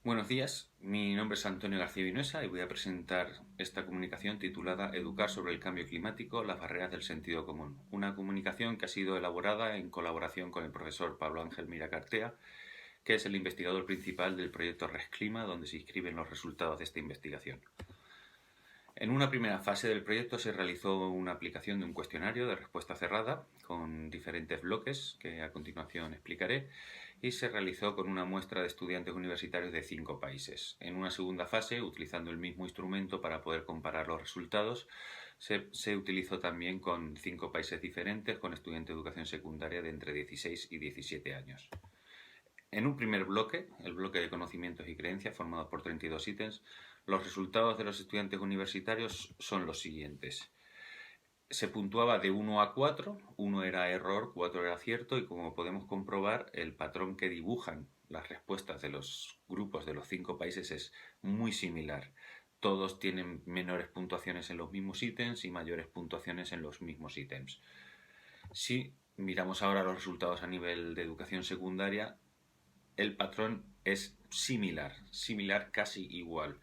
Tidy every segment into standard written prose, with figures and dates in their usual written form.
Buenos días, mi nombre es Antonio García Vinuesa y voy a presentar esta comunicación titulada Educar sobre el cambio climático, las barreras del sentido común. Una comunicación que ha sido elaborada en colaboración con el profesor Pablo Ángel Miracartea, que es el investigador principal del proyecto ResClima, donde se inscriben los resultados de esta investigación. En una primera fase del proyecto se realizó una aplicación de un cuestionario de respuesta cerrada con diferentes bloques que a continuación explicaré y se realizó con una muestra de estudiantes universitarios de 5 países. En una segunda fase, utilizando el mismo instrumento para poder comparar los resultados, se utilizó también con 5 países diferentes con estudiantes de educación secundaria de entre 16 y 17 años. En un primer bloque, el bloque de conocimientos y creencias, formado por 32 ítems, los resultados de los estudiantes universitarios son los siguientes. Se puntuaba de 1 a 4, 1 era error, 4 era acierto, y como podemos comprobar, el patrón que dibujan las respuestas de los grupos de los 5 países es muy similar. Todos tienen menores puntuaciones en los mismos ítems y mayores puntuaciones en los mismos ítems. Si miramos ahora los resultados a nivel de educación secundaria, el patrón es similar casi igual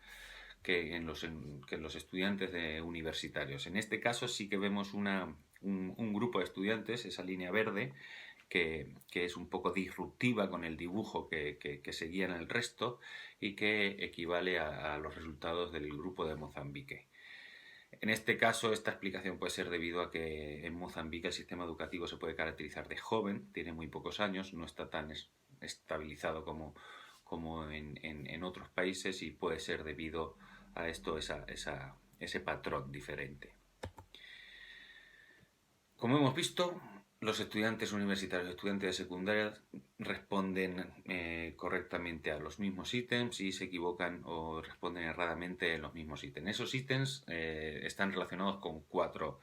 que en los estudiantes universitarios. En este caso sí que vemos un grupo de estudiantes, esa línea verde, que es un poco disruptiva con el dibujo que seguían el resto y que equivale a los resultados del grupo de Mozambique. En este caso, esta explicación puede ser debido a que en Mozambique el sistema educativo se puede caracterizar de joven, tiene muy pocos años, no está tan estabilizado como en otros países y puede ser debido a esto ese patrón diferente. Como hemos visto, los estudiantes universitarios y estudiantes de secundaria responden correctamente a los mismos ítems y se equivocan o responden erradamente en los mismos ítems. Esos ítems están relacionados con 4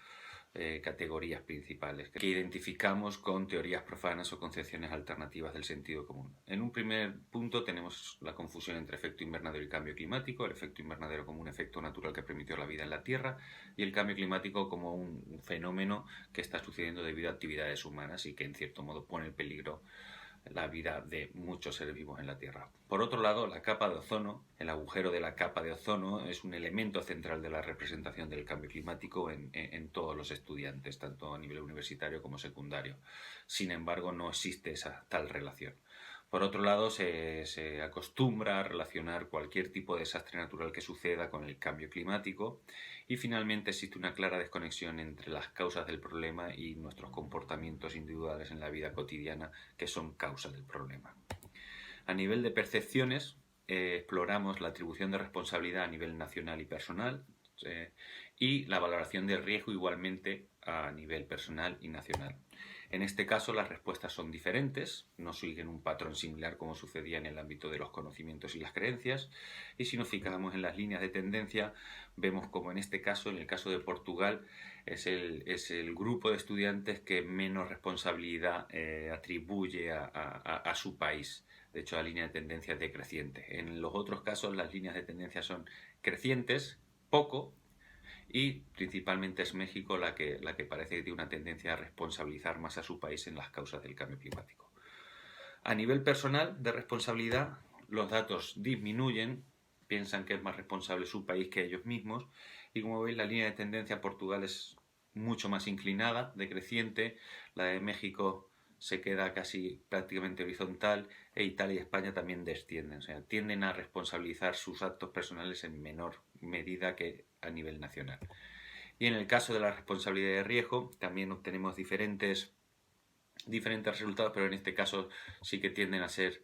categorías principales que identificamos con teorías profanas o concepciones alternativas del sentido común. En un primer punto tenemos la confusión entre efecto invernadero y cambio climático, el efecto invernadero como un efecto natural que permitió la vida en la Tierra y el cambio climático como un fenómeno que está sucediendo debido a actividades humanas y que en cierto modo pone en peligro la vida de muchos seres vivos en la Tierra. Por otro lado, la capa de ozono, el agujero de la capa de ozono, es un elemento central de la representación del cambio climático en todos los estudiantes, tanto a nivel universitario como secundario. Sin embargo, no existe esa tal relación. Por otro lado, se acostumbra a relacionar cualquier tipo de desastre natural que suceda con el cambio climático y finalmente existe una clara desconexión entre las causas del problema y nuestros comportamientos individuales en la vida cotidiana que son causa del problema. A nivel de percepciones, exploramos la atribución de responsabilidad a nivel nacional y personal y la valoración del riesgo igualmente a nivel personal y nacional. En este caso las respuestas son diferentes, no siguen un patrón similar como sucedía en el ámbito de los conocimientos y las creencias, y si nos fijamos en las líneas de tendencia, vemos como en este caso, en el caso de Portugal, es el grupo de estudiantes que menos responsabilidad atribuye a su país. De hecho, la línea de tendencia es decreciente. En los otros casos, las líneas de tendencia son crecientes, poco, y principalmente es México la que parece que tiene una tendencia a responsabilizar más a su país en las causas del cambio climático. A nivel personal de responsabilidad, los datos disminuyen, piensan que es más responsable su país que ellos mismos, y como veis la línea de tendencia en Portugal es mucho más inclinada, decreciente, la de México se queda casi prácticamente horizontal e Italia y España también descienden, o sea, tienden a responsabilizar sus actos personales en menor medida que a nivel nacional. Y en el caso de la responsabilidad de riesgo también obtenemos diferentes resultados, pero en este caso sí que tienden a ser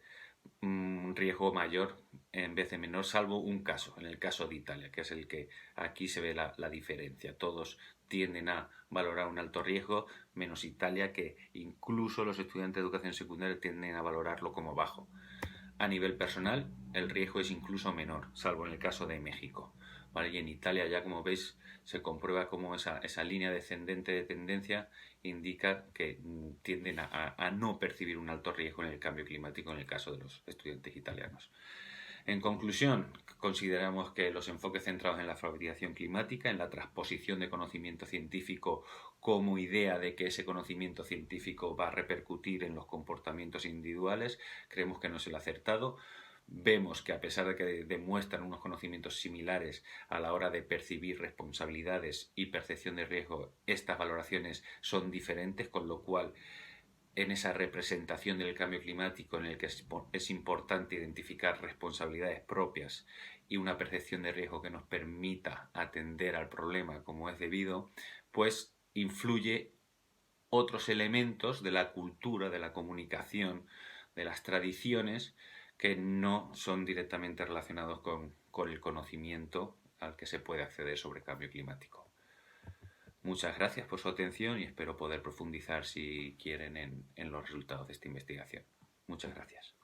un riesgo mayor en vez de menor, salvo un caso, en el caso de Italia, que es el que aquí se ve la diferencia. Todos tienden a valorar un alto riesgo, menos Italia, que incluso los estudiantes de educación secundaria tienden a valorarlo como bajo. A nivel personal, el riesgo es incluso menor, salvo en el caso de México. ¿Vale? Y en Italia ya, como veis, se comprueba cómo esa línea descendente de tendencia indica que tienden a no percibir un alto riesgo en el cambio climático en el caso de los estudiantes italianos. En conclusión, consideramos que los enfoques centrados en la alfabetización climática, en la transposición de conocimiento científico como idea de que ese conocimiento científico va a repercutir en los comportamientos individuales, creemos que no es el acertado. vemos que a pesar de que demuestran unos conocimientos similares a la hora de percibir responsabilidades y percepción de riesgo, estas valoraciones son diferentes, con lo cual en esa representación del cambio climático en el que es importante identificar responsabilidades propias y una percepción de riesgo que nos permita atender al problema como es debido, pues influye otros elementos de la cultura, de la comunicación, de las tradiciones que no son directamente relacionados con el conocimiento al que se puede acceder sobre cambio climático. Muchas gracias por su atención y espero poder profundizar, si quieren, en los resultados de esta investigación. Muchas gracias.